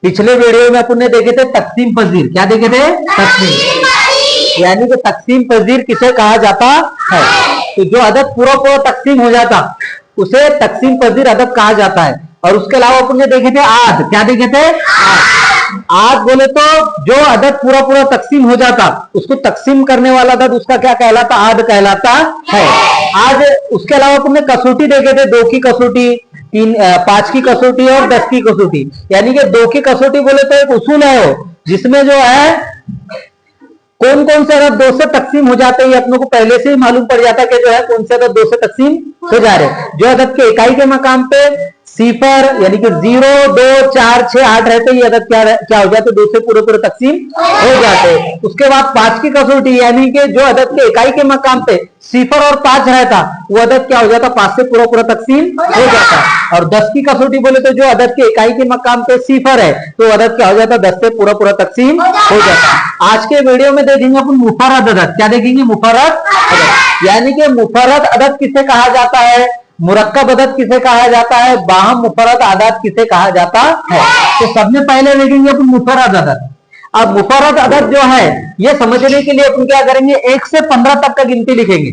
पिछले वीडियो में अपन ने देखे थे तकसीम पजीर। क्या देखे थे? तकसीम, यानी कि तकसीम पजीर किसे कहा जाता है? तो जो अदद पूरा पूरा तकसीम हो जाता उसे तकसीम पजीर अदद कहा जाता है। और उसके अलावा अपन ने देखे थे आद। क्या देखे थे? आद बोले तो जो अदद पूरा पूरा तकसीम हो जाता उसको तकसीम करने वाला अदद उसका क्या कहलाता? आद कहलाता है। आज उसके अलावा अपन ने कसौटी देखे थे, 2 की कसौटी, 5 की कसौटी और 10 की कसौटी। यानी कि 2 की कसौटी बोले तो एक उसूल है वो, जिसमें जो है कौन कौन से अदद 2 से तकसीम हो जाते हैं अपनों को पहले से ही मालूम पड़ जाता है कि जो है कौन से अदद 2 से तकसीम हो जा रहे। जो अदद के इकाई के मकाम पे सिफर यानी कि 0, 2, 4, 6, 8 रहते ये अदद क्या हो जाते? 2 से पूरे पूरे तकसीम हो जाते। उसके बाद 5 की कसौटी यानी कि जो अदद के इकाई के मकाम पे सिफर और 5 रहता वो अदद क्या हो जाता? 5 से पूरा पूरा तकसीम हो जाता। और 10 की कसौटी बोले तो जो अदद के इकाई के मकाम पे सिफर है तो अदद क्या हो जाता? 10 से पूरा पूरा तकसीम हो जाता। आज के वीडियो में देखेंगे अपन मुफर्रद अदद। क्या देखेंगे? मुफर्रद अदद। यानी कि मुफर्रद अदद किसे कहा जाता है, मुरक्कब अदद किसे कहा जाता है, बाहम मुफर्रद अदद किसे कहा जाता है। तो सबसे पहले देखेंगे अपन मुफर्रद अदद। अब मुफर्रद अदद जो है ये समझने के लिए अपन क्या करेंगे? 1 से 15 तक का गिनती लिखेंगे।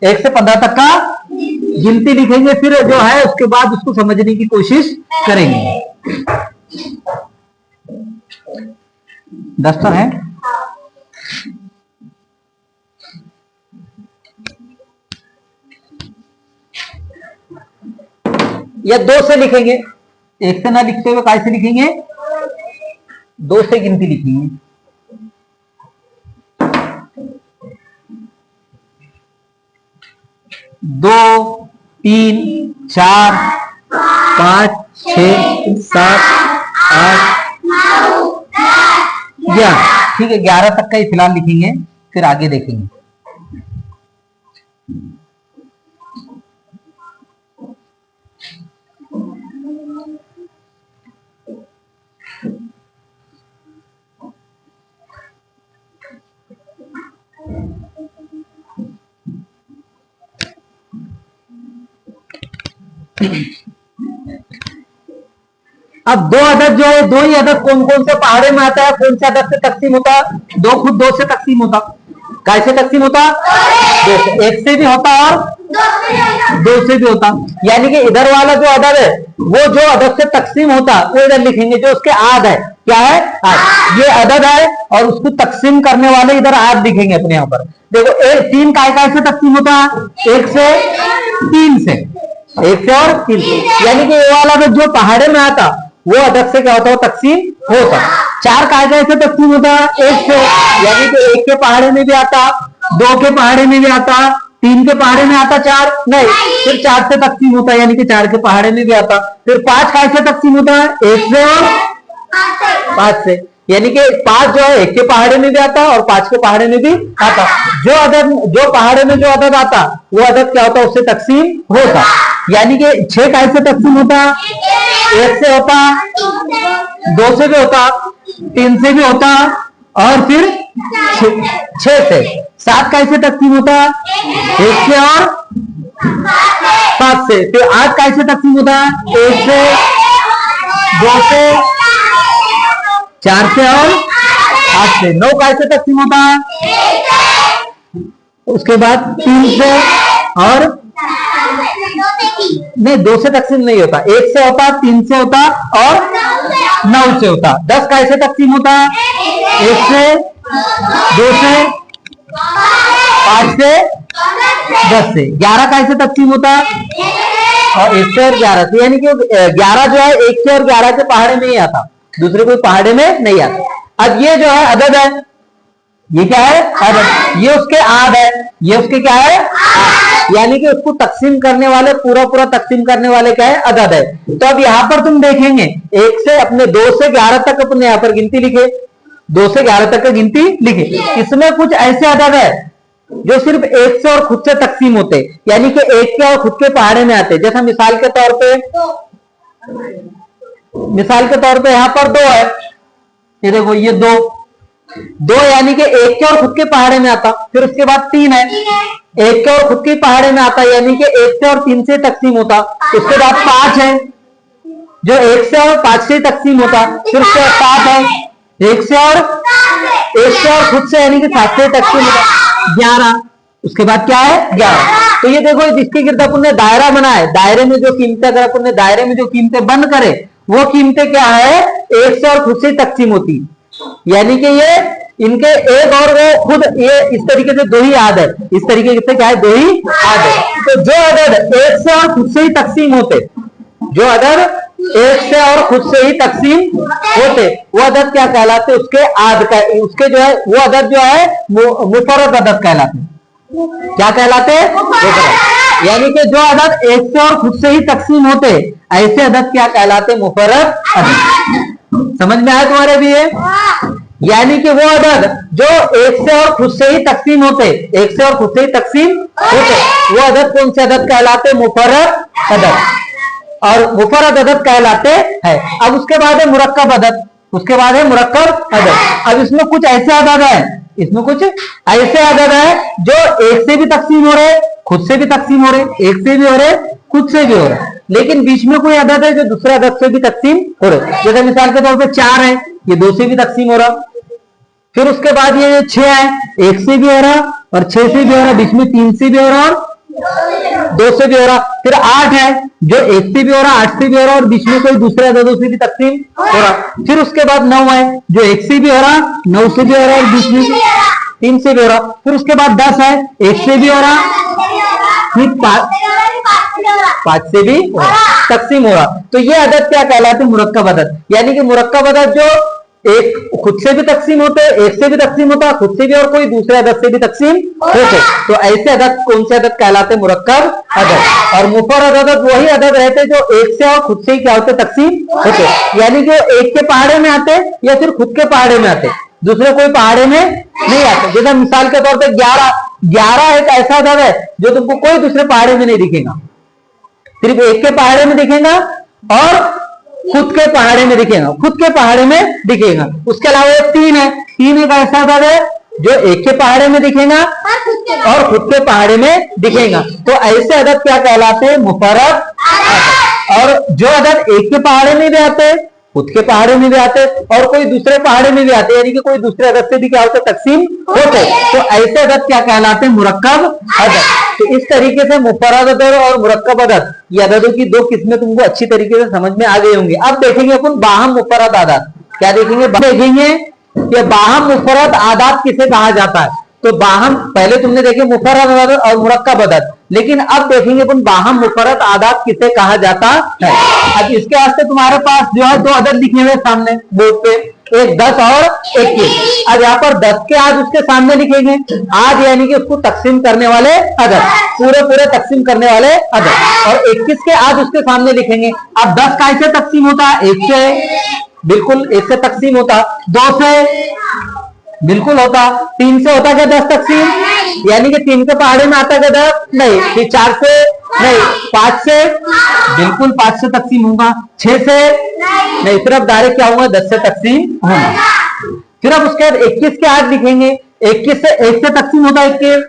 1 से 15 तक का गिनती लिखेंगे, फिर जो है उसके बाद उसको समझने की कोशिश करेंगे। दस्तर है या 2 से लिखेंगे? 1 से ना लिखते हुए कैसे लिखेंगे? 2 से गिनती लिखेंगे। 2, 3, 4, 5, 6, 7, 8, 11। ठीक है, 11 तक का ही फिलहाल लिखेंगे, फिर आगे देखेंगे। अब 2 अदद जो है, 2 ही अदद कौन कौन से पहाड़े में आता है, कौन से अदद से तकसीम होता? 2 खुद 2 से तकसीम होता। कैसे तकसीम होता? 2 से। 1 से भी होता और 2 से भी होता। यानी कि इधर वाला जो अदद है वो जो अदद से तकसीम होता वो इधर लिखेंगे, जो उसके आद है। क्या है? आद। ये अदद है और उसको तकसीम करने वाले इधर आद लिखेंगे अपने यहाँ पर। देखो 3 काय से तकसीम होता? 1 से 3 से, 1 से और 3 से। यानी कि ये वाला जो पहाड़े में आता वो अदद से क्या होता है? तकसीम होता। 4 काय से तकसीम होता? 1 से, यानी कि 1 के पहाड़े में भी आता, 2 के पहाड़े में भी आता, 3 के पहाड़े में आता, 4 नहीं, फिर 4 से तकसीम होता यानी कि 4 के पहाड़े में भी आता। फिर 5 काय से तकसीम होता? 1 से और 5 से, यानी कि 5 जो है 1 के पहाड़े में भी आता और 5 के पहाड़े में भी आता। जो अदद जो पहाड़े में जो अदद आता वो अदद क्या होता? उससे तकसीम होता। यानी कि 6 काय से तकसीम होता? 1 से होता, 2 से भी होता, 3 से भी होता और फिर 6 से। 7 काय से तकसीम होता? 1 से और 5 से। फिर 8 काय से तकसीम होता? 1 से, 2 से, 4 से और 8 से। 9 काय से तकसीम होता? उसके बाद 3 से और नहीं, 2 से तकसीम नहीं होता, 1 से होता, 3 से होता और 9 से होता। 10 काय से तकसीम होता? 1 से, 2 से, 5 से, 10 से। 11 काय से तकसीम होता? और 1 से और 11 से। यानी कि 11 जो है 1 से और 11 के पहाड़े में ही आता, दूसरे कोई पहाड़े में नहीं आता। अब ये जो है अदद है, ये क्या है? अदद। ये उसके आद है, ये उसके क्या है? आद। यानी कि उसको तकसीम करने वाले, पूरा पूरा तकसीम करने वाले क्या है? अदद है। तो अब यहाँ पर तुम देखेंगे 1 से अपने 2 से 11 तक अपने यहाँ पर गिनती लिखे, 2 से 11 तक का गिनती लिखे। इसमें कुछ ऐसे अदद है जो सिर्फ 1 से और खुद से तकसीम होते, यानी कि 1 के और खुद के पहाड़े में आते। जैसा मिसाल के तौर पे यहाँ पर 2 है, ये देखो ये 2 यानी कि 1 के और खुद के पहाड़े में आता। फिर उसके बाद 3 है, 1 के और खुद के पहाड़े में आता यानी कि 1 से और 3 से तकसीम होता। उसके बाद 5 है, जो 1 से और 5 से तकसीम होता, फिर उसके 7 है, 1 से और खुद से यानी कि 7 से तकसीम होता 11, उसके बाद क्या है 11। तो ये देखो जिसके गिर्द अपन ने दायरा बनाए, दायरे में जो कीमतें, अगर अपन ने दायरे में जो कीमतें बंद करे वो कीमतें क्या है 1 से और खुद से तकसीम होती, यानी कि ये इनके एक और वो खुद ये इस तरीके से 2 ही आद है, इस तरीके से क्या है 2 ही आद है। तो जो अदद 1 से और खुद से ही तकसीम होते, जो अदद 1 से और खुद से ही तकसीम होते वो अदद क्या कहलाते, उसके आद का, उसके जो है वो अदद जो है मुफर्रद अदद कहलाते। क्या कहलाते हैं, यानी कि जो अदद 1 से और खुद से ही तकसीम होते ऐसे अदद क्या कहलाते, मुफर्रद अदद। समझ में आया तुम्हारे भी ये? यानी कि वो अदद जो 1 से और खुद से ही तकसीम होते, 1 से और खुद से ही तकसीम होते वो अदद कौन से अदद कहलाते, मुफर्रद अदद। और मुफर्रद अदद कहलाते हैं। अब उसके बाद है मुरक्कब अदद, उसके बाद है मुरक्कब अदद। अब इसमें कुछ ऐसे अदद है, इसमें कुछ ऐसे अदद है जो 1 से भी तकसीम हो रहे, खुद से भी तकसीम हो रहे, 1 से भी हो रहे, खुद से भी हो रहे, लेकिन बीच में कोई अदद है जो दूसरे अदद से भी तकसीम हो रहे। जैसे मिसाल के तौर पे 4 है, ये 2 से भी तकसीम हो रहा। फिर उसके बाद ये 6 है, 1 से भी हो रहा और 6 से भी हो रहा, बीच में 3 से भी हो रहा और 2 से भी हो रहा। फिर 8 है जो 1 से भी हो रहा, 8 से भी हो रहा और बीच में कोई दूसरे अददों से भी तकसीम हो रहा। फिर उसके बाद 9 है जो 1 से भी हो रहा, 9 से भी हो रहा और बीच में 3 से भी हो रहा। फिर उसके बाद 10 है, 1 से भी हो रहा, फिर 5 से भी तकसीम हो रहा। तो ये अदद क्या कहलाते, मुरक्कब अदद। यानी कि मुरक्कब अदद जो एक खुद से भी तकसीम होते, 1 से भी तकसीम होता, खुद से भी और कोई दूसरे अदद से भी तकसीम होते, तो ऐसे अदद कौन से अदद कहलाते, मुरक्कब अदद। और मुफर्रद अदद वही अदद रहते जो 1 से और खुद से ही क्या होते, तकसीम होते, यानी कि 1 के पहाड़े में आते या फिर खुद के पहाड़े में आते, दूसरे कोई पहाड़े में नहीं आते। जैसे मिसाल के तौर पर 11 एक ऐसा अदद है जो तुमको कोई दूसरे पहाड़े में नहीं दिखेगा, सिर्फ 1 के पहाड़े में दिखेगा और खुद के पहाड़े में दिखेगा, खुद के पहाड़े में दिखेगा। उसके अलावा 3 है, 3 एक ऐसा अदद है जो 1 के पहाड़े में दिखेगा और खुद के पहाड़े में दिखेगा। तो ऐसे अदद क्या कहलाते हैं, मुफर्रद अदद। और जो अदद 1 के पहाड़े में भी आते, खुद के पहाड़े में भी आते और कोई दूसरे पहाड़े में भी आते, यानी कि कोई दूसरे अदद से भी क्या होता है, तकसीम होते, तो ऐसे अदद क्या कहलाते हैं, मुरक्कब अदद। तो इस तरीके से मुफर्रद अदद और मुरक्कब अदद ये अददों की 2 किस्में तुमको अच्छी तरीके से समझ में आ गई होंगी। अब देखेंगे अपन बाहम मुफर्रद आदात। क्या देखेंगे, देखेंगे कि बाहम मुफर्रद आदात किसे कहा जाता है। तो बाहम पहले तुमने देखे मुफर्रद अदद और मुरक्कब अदद, लेकिन अब देखेंगे अपन बाहम मुफर्रद आदात किसे कहा जाता है। अब इसके वास्ते तुम्हारे पास जो है 2 अदद लिखे हुए सामने बोर्ड पे, एक 10 और 21। अब यहाँ पर 10 के आज उसके सामने लिखेंगे, आज यानी कि उसको तकसीम करने वाले अदद, पूरे तकसीम करने वाले अदद, और 21 के आज उसके सामने लिखेंगे। अब 10 कैसे तकसीम होता है, 1 से, बिल्कुल 1 से तकसीम होता, 2 से बिल्कुल होता, 3 से होता क्या 10 तकसीम, यानी कि 3 के पहाड़े में आता क्या 10 नहीं, फिर 4 से नहीं, 5 से बिल्कुल 5 से तकसीम होगा, 6 से नहीं, सिर्फ डायरेक्ट क्या होगा 10 से तकसीम होगा। फिर अब उसके बाद 21 के आज लिखेंगे, 21 से 1 से तकसीम होता है 21,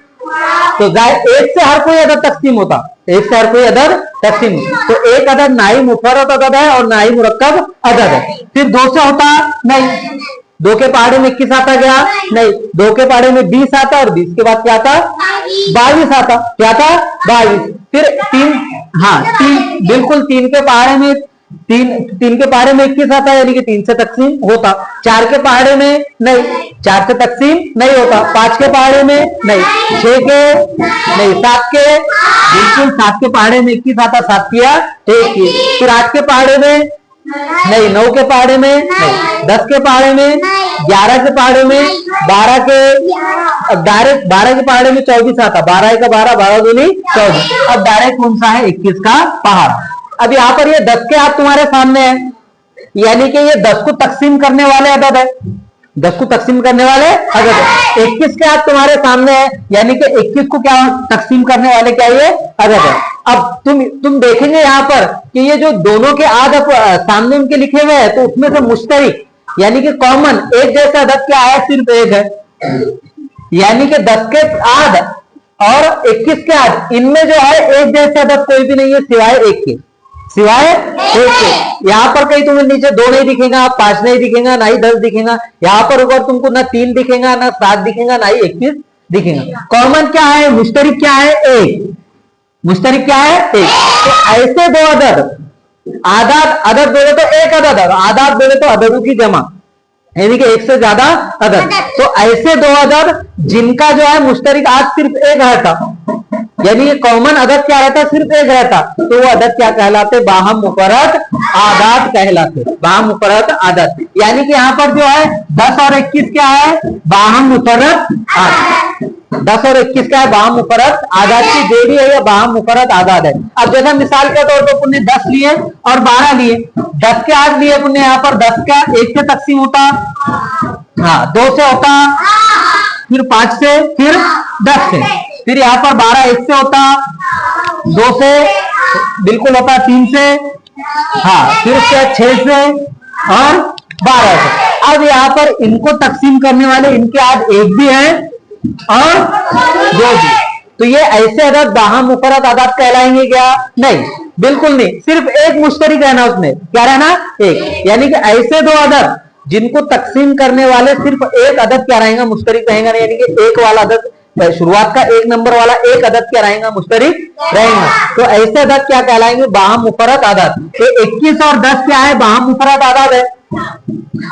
तो 1 से हर कोई अदद तकसीम होता, 1 से हर कोई अदद तकसीम, तो एक अदद ना ही मुफर्रद अदद है और ना ही मुरक्कब अदद है। फिर 2 से होता नहीं, 2 के पहाड़े में 21 आता गया नहीं, 2 के पहाड़े में 20 आता और 20 के बाद क्या आता 22 आता, क्या था 22। फिर 3, हाँ 3 बिल्कुल 3 के पहाड़े में 3 के पहाड़े में 21 आता, यानी कि 3 से तकसीम होता। 4 के पहाड़े में नहीं, 4 से तकसीम नहीं होता। 5 के पहाड़े में नहीं, 6 के नहीं, 7 के बिल्कुल 7 के पहाड़े में 21 आता, 7 किया 21। फिर 8 के पहाड़े में नहीं, 9 के पहाड़े में नहीं, 10 के पहाड़े में, 11 के पहाड़े में, 12 के, अब डायरेक्ट 12 के पहाड़े में 24 आता, 12 का 12, 12 दूनी 24। अब डायरेक्ट कौन सा है 21 का पहाड़। अब यहाँ पर ये 10 के हाथ तुम्हारे सामने है, यानी कि ये 10 को तकसीम करने वाले अदद है, 10 को तकसीम करने वाले अदद है। 21 के हाथ तुम्हारे सामने है, यानी कि 21 को क्या तकसीम करने वाले क्या ये अदद है। अब तुम देखेंगे यहाँ पर कि ये जो दोनों के आद सामने उनके लिखे हुए हैं, तो उसमें से मुश्तरिक यानी कि कॉमन एक जैसा अदद क्या है, सिर्फ एक है, यानी कि 10 के आद और 21 के आद, इनमें जो है एक जैसे अदद कोई भी नहीं है सिवाय एक के, सिवाय एक के। यहाँ पर कहीं तुम्हें नीचे 2 नहीं दिखेगा, 5 नहीं दिखेगा, ना ही 10 दिखेगा। यहाँ पर ऊपर तुमको ना 3 दिखेगा, ना 7 दिखेगा, ना ही 21 दिखेगा। कॉमन क्या है, मुश्तरिक क्या है, एक। मुश्तरिक क्या है, एक। तो ऐसे दो अदद, आदाद अदद बोले तो एक अदद, और आदाद बोले तो अददों की जमा, यानी कि एक से ज्यादा अदद। तो ऐसे दो अदद जिनका जो है मुश्तरिक आज सिर्फ एक रहता, यानी कि कॉमन अदद क्या रहता, सिर्फ एक रहता, तो वो अदद क्या कहलाते, बाहम मुफर्रद आदाद कहलाते, बाहम मुफर्रद आदाद। यानी कि यहाँ पर जो है 10 और 21 क्या है, बाहम मुफर्रद आदाद। 10 और 21 क्या है, बाहम मुफर्रद आदाद की जोड़ी है, या बाहम मुफर्रद आदाद है। अब जैसा मिसाल के तौर पर पुण्य 10 लिए और 12 लिए, 10 के आज लिए पुण्य, यहाँ पर 10 का 1 से तकसीम होता, हाँ 2 से होता, फिर 5 से, फिर 10 से, फिर यहाँ पर 12 1 से होता, 2 से बिल्कुल होता, 3 से, हाँ फिर उसके 6 से और 12 से। अब यहाँ पर इनको तकसीम करने वाले इनके आज एक भी है और 2 भी, तो ये ऐसे अदद बाहम मुफर्रद आदाद कहलाएंगे क्या, नहीं, बिल्कुल नहीं। सिर्फ एक मुश्तरिक रहना उसमें, क्या रहना, एक। यानी कि ऐसे दो अदद जिनको तकसीम करने वाले सिर्फ एक अदद क्या रहेगा, मुश्तरिक रहेगा, यानी कि एक वाला अदद, शुरुआत का 1 नंबर वाला एक अदद क्या रहेगा, मुश्तरिक रहेगा। तो ऐसे अदद क्या कहलाएंगे, बाहम मुफर्रद आदाद। तो 21 और 10 क्या है, बाहम मुफर्रद आदाद है,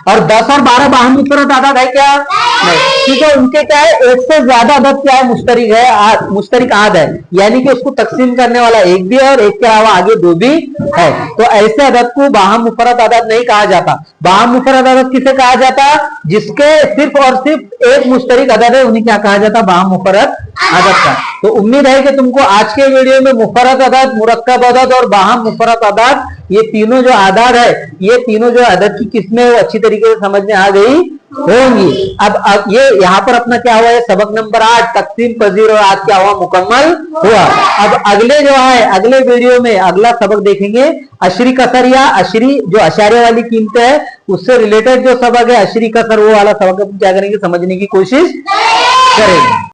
और 10 और 12 बाहम मुफर्रद आदाद है क्या, नहीं, ठीक है। उनके क्या है, एक से ज्यादा अदद क्या है, मुश्तरिक है, मुश्तरिक आद है, यानी कि उसको तकसीम करने वाला एक भी है और एक के अलावा आगे 2 भी है। तो ऐसे अदद को बाहम मुफर्रद आदाद नहीं कहा जाता। बाहम मुफर्रद आदाद किसे कहा जाता, जिसके सिर्फ और सिर्फ एक मुश्तरिक अदद है, उन्हें क्या कहा जाता, बाहम मुफर्रद आदाद का। तो उम्मीद है कि तुमको आज के वीडियो में मुफर्रद अदद, मुरक्कब अदद और बाहम मुफर्रद अदद, ये तीनों जो आदाद है, ये तीनों जो अदद की किस्में वो अच्छी तरीके से समझ में आ गई होंगी। अब ये यहाँ पर अपना क्या हुआ है, सबक नंबर 8 तकसीम पजीर और आज क्या हुआ, मुकम्मल हुआ। अब अगले जो है, अगले वीडियो में अगला सबक देखेंगे अशरी कसर, या अशरी जो अशारे वाली कीमतें है उससे रिलेटेड जो सबक है अशरी कसर, वो वाला सबक क्या करेंगे, समझने की कोशिश करेंगे।